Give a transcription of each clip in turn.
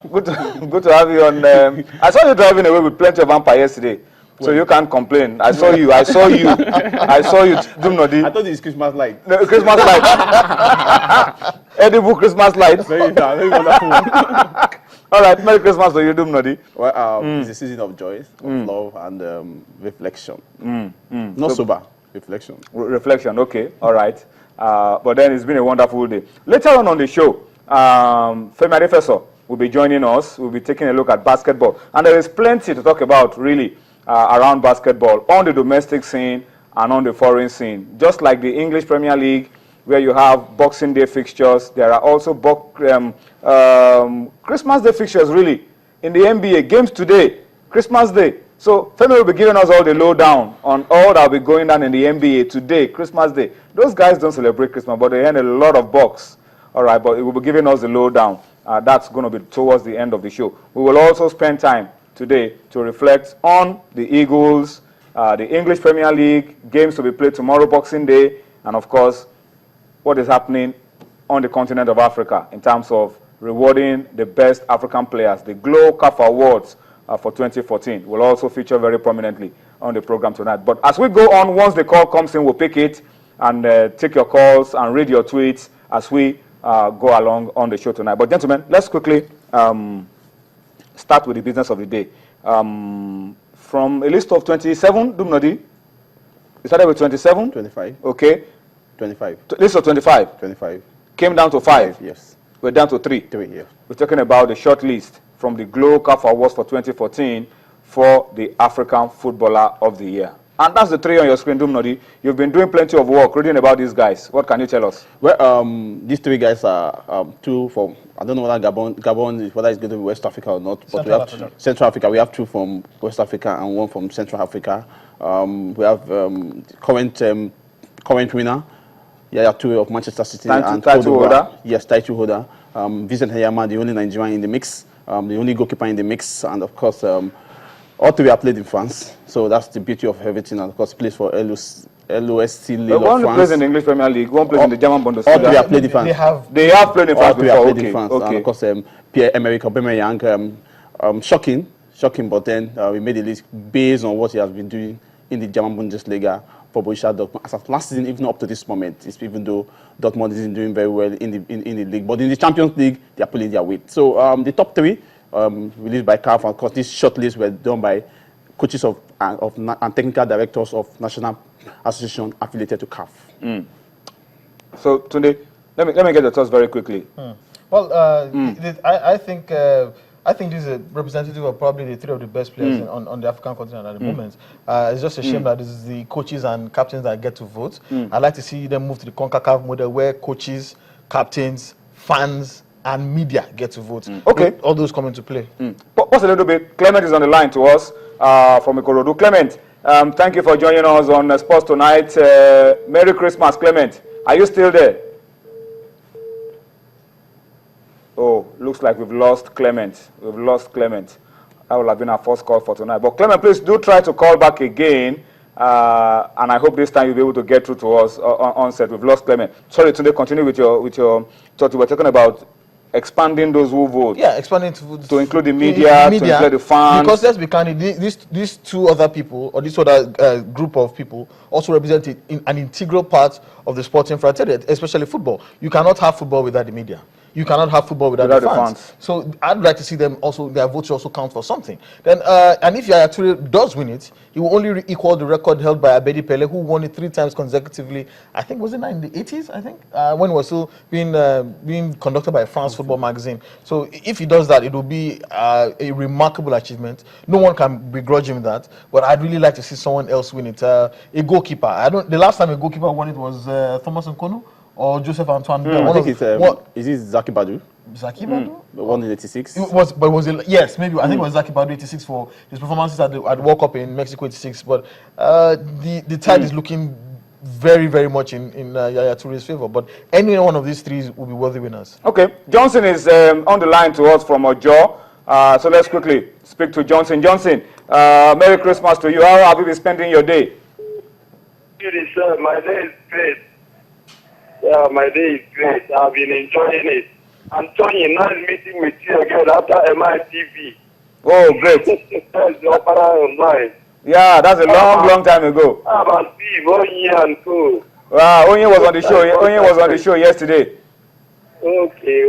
Good to have you on. I saw you driving away with plenty of vampire yesterday, so you can't complain. I saw you. I saw you. I saw you. Dumnodi. I thought it's Christmas light. No, Christmas light. Edible Christmas light. Very wonderful. All right, Merry Christmas to you, Dumnodi. Well, it's a season of joy, of love, and reflection. Not sober, reflection. Reflection, okay, all right. But then it's been a wonderful day. Later on the show, Femi Adefeso will be joining us. We'll be taking a look at basketball. And there is plenty to talk about, really, around basketball, on the domestic scene and on the foreign scene. Just like the English Premier League, where you have Boxing Day fixtures, there are also Christmas Day fixtures, really, in the NBA. Games today, Christmas Day. So Femi will be giving us all the lowdown on all that will be going on in the NBA today, Christmas Day. Those guys don't celebrate Christmas, but they earn a lot of bucks. All right, but it will be giving us the lowdown. That's going to be towards the end of the show. We will also spend time today to reflect on the Eagles, the English Premier League, games to be played tomorrow, Boxing Day, and of course, what is happening on the continent of Africa in terms of rewarding the best African players. The CAF Awards for 2014 will also feature very prominently on the program tonight. But as we go on, once the call comes in, we'll pick it and take your calls and read your tweets as we go along on the show tonight. But gentlemen, let's quickly start with the business of the day. From a list of 27, Dumnodi, you started with 27? 25. Okay. 25. List of 25? 25. Came down to 5? Yes. We're down to 3? 3, yeah. We're talking about the short list from the CAF Awards for 2014 for the African Footballer of the Year. And that's the 3 on your screen, Dumnodi. You've been doing plenty of work reading about these guys. What can you tell us? Well, these 3 guys are 2 from, I don't know whether Gabon is, whether it's going to be West Africa or not, but we have Central Africa. We have 2 from West Africa and 1 from Central Africa. We have current winner, Yaya Toure of Manchester City. Title holder? Yes, title holder. Vincent Enyeama, the only Nigerian in the mix, the only goalkeeper in the mix, and of course, all 3 are played in France, so that's the beauty of everything. And of course, plays for LOSC Lille of France. One plays in the English Premier League, one plays in the German Bundesliga. All 3 are played in France. They have played in France before. All 3 are played in France. And of course, Pierre-Emerick Aubameyang, shocking, but then we made a list based on what he has been doing in the German Bundesliga for Borussia Dortmund. As of last season, even up to this moment, even though Dortmund isn't doing very well in the league, but in the Champions League, they are pulling their weight. So the top 3 released by CAF, and of course, these shortlists were done by coaches and technical directors of National Association affiliated to CAF. So Tunde, let me get your thoughts very quickly. Well, I think this is a representative of probably the 3 of the best players on the African continent at the moment. It's just a shame that this is the coaches and captains that get to vote. I'd like to see them move to the CONCACAF model where coaches, captains, fans, and media get to vote. Okay. All those come into play. Pause a little bit. Clement is on the line to us from Ikorodu. Clement, thank you for joining us on Sports Tonight. Merry Christmas, Clement. Are you still there? Oh, looks like we've lost Clement. We've lost Clement. That will have been our first call for tonight. But Clement, please do try to call back again. And I hope this time you'll be able to get through to us on set. We've lost Clement. Sorry, today continue with your thought. You were talking about expanding those who vote. Yeah, expanding to include the media, to include the fans. Because let's be candid, these 2 other people, or this other group of people, also represent an integral part of the sporting fraternity, especially football. You cannot have football without the media. You cannot have football without the fans. So I'd like to see them also, their votes also count for something. Then, and if Yaya Toure does win it, he will only equal the record held by Abedi Pele, who won it 3 times consecutively. I think, was it in the 80s, I think? When it was still being conducted by France Football Magazine. So if he does that, it will be a remarkable achievement. No one can begrudge him that. But I'd really like to see someone else win it. A goalkeeper. The last time a goalkeeper won it was Thomas Nkono. Or Joseph Antoine. I think it's is it Zaki Badu? Zaki Badu? The one in 86. Yes, maybe I think it was Zaki Badu 86 for his performances at the World Cup in Mexico 86. But the tide is looking very, very much in Yaya Toure's favor. But any one of these 3 will be worthy winners. Okay, Johnson is on the line to us from Ojo. So let's quickly speak to Johnson. Johnson, Merry Christmas to you. How have you been spending your day? Good, sir. My day is great. Yeah, my day is great. I've been enjoying it. I'm joining now meeting with you again after MITV. Oh, great. That's your para online. Yeah, that's a long time ago. How about Steve, Onye and co? Wow, Onye was on the show. Onye was on the show yesterday. Okay.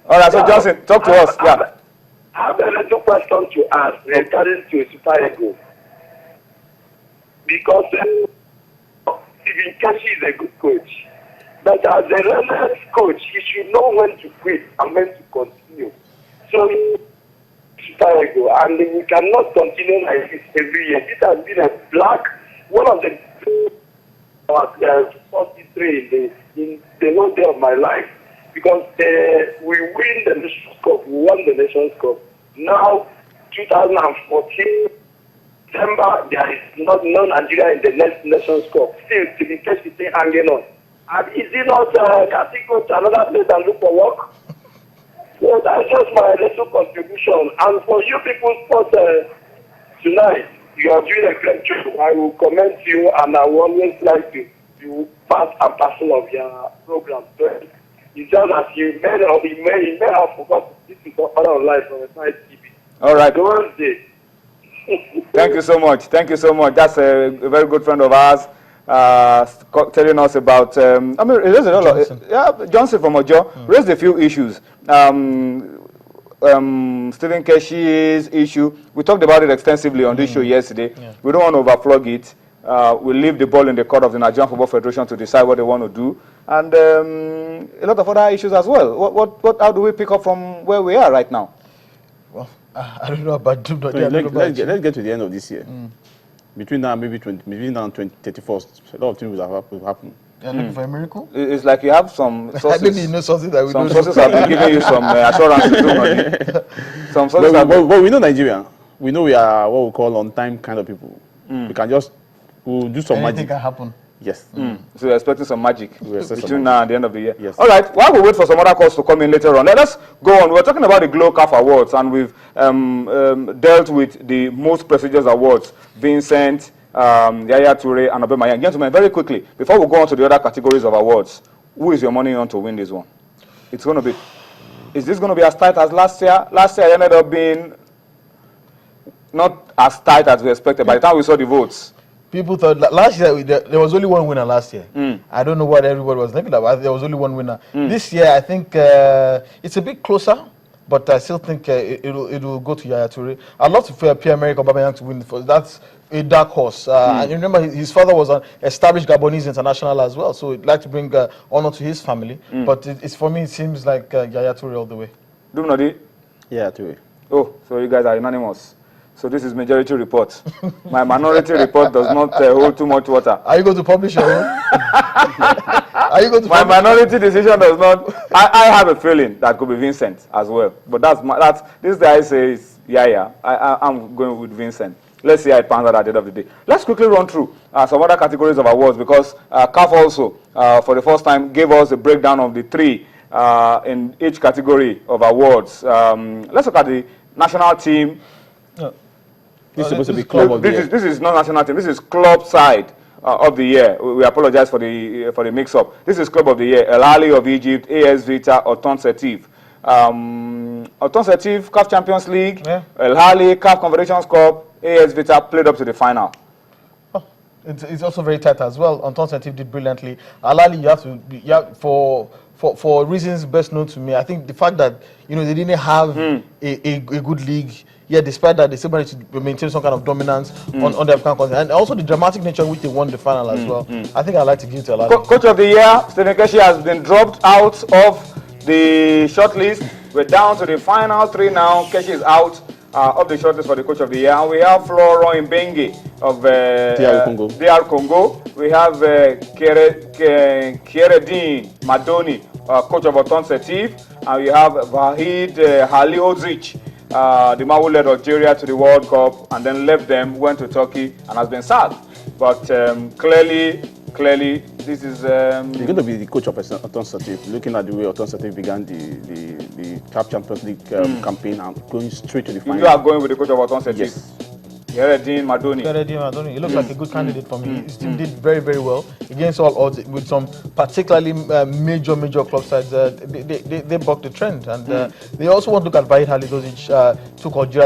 All right, so Johnson, talk to us. Yeah. I have a little question to ask regarding to Super Eagles. Because Stephen Keshi is a good coach. But as a relentless coach, he should know when to quit and when to continue. So, Super Eagles, and we cannot continue like this every year. This has been a one of the 43 in the whole day of my life. Because we win the Nations Cup, we won the Nations Cup. Now, 2014, December, there is no Nigeria in the next Nations Cup. Still, the case is still hanging on. And is it not can he go to another place and look for work? So that's just my little contribution. And for you people, tonight, you are doing a great job. I will commend you, and I will always like to be part and parcel of your program. So it's just that you may have forgotten this is part of life on the side TV. All right. Wednesday. Thank you so much. That's a very good friend of ours. Telling us about, raised a lot. Johnson from Ojo raised a few issues. Stephen Keshi's issue, we talked about it extensively on this show yesterday. Yeah. We don't want to overflog it. We leave the ball in the court of the Nigerian Football Federation to decide what they want to do. And a lot of other issues as well. How do we pick up from where we are right now? Well, I don't know about Doom. Let's get to the end of this year. Between now and between now and 31st, a lot of things will happen. You're looking for a miracle? It's like you have some sources. Maybe you know something that we don't know. Some sources have been giving you some assurances. Some sources but we know Nigeria. We know we are what we call on-time kind of people. We can we'll do some magic. Anything can happen. Yes. So you're expecting some magic between now and the end of the year. Yes. All right. While we wait for some other calls to come in later on, let's go on. We're talking about the Glow CAF Awards, and we've dealt with the most prestigious awards: Vincent, Yaya Toure, and Obama. Gentlemen, very quickly, before we go on to the other categories of awards, who is your money on to win this one? It's going to be. Is this going to be as tight as last year? Last year it ended up being not as tight as we expected. By the time we saw the votes. People thought last year there was only one winner last year. I don't know what everybody was thinking about. There was only one winner. This year, I think it's a bit closer, but I still think it will go to Yaya Toure. I'd love for Pierre-Emerick Aubameyang to win. That's a dark horse. And remember, his father was an established Gabonese international as well, so I'd like to bring honor to his family. But it's for me, it seems like Yaya Toure all the way. Dumnodi? Yaya Toure. Oh, so you guys are unanimous. So this is majority report. My minority report does not hold too much water. Are you going to publish your own? Are you going to my minority decision does not. I have a feeling that could be Vincent as well. But that's this guy says I'm going with Vincent. Let's see how it pans out at the end of the day. Let's quickly run through some other categories of awards, because CAF also for the first time gave us a breakdown of the three in each category of awards. Let's look at the national team. This is supposed to be club of the year. This is not national team. This is club side of the year. We apologize for the mix-up. This is club of the year. El Ahly of Egypt, AS Vita, Oton Setif. Oton Setif, CAF Champions League. Yeah. El Ahly, CAF Confederations Cup. AS Vita played up to the final. Oh, it's also very tight as well. Oton Setif did brilliantly. El Ahly, you have for reasons best known to me, I think the fact that they didn't have a good league. Yeah, despite that, they still managed to maintain some kind of dominance on the African continent. And also the dramatic nature in which they won the final as well. I think I'd like to give it to Alali. Coach of the year, Stephen Keshi has been dropped out of the shortlist. We're down to the final three now. Keshi is out of the shortlist for the coach of the year. And we have Florent Mbengue of DR Congo. We have Kieredin Madoni, coach of Oton Setif. And we have Vahid Haliodzic, the man who led Algeria to the World Cup and then left them, went to Turkey and has been sacked. But clearly, this is... He's going to be the coach of Oton Setif. Looking at the way Oton Setif began the CAF Champions League campaign and going straight to the final. You are going with the coach of Oton Setif? Yes. Yeredin Madoni. He looks like a good candidate for me. His team did very, very well against all odds with some particularly major club sides. They bucked the trend, and they also want to look at Vahid Halilhodžić, took Algeria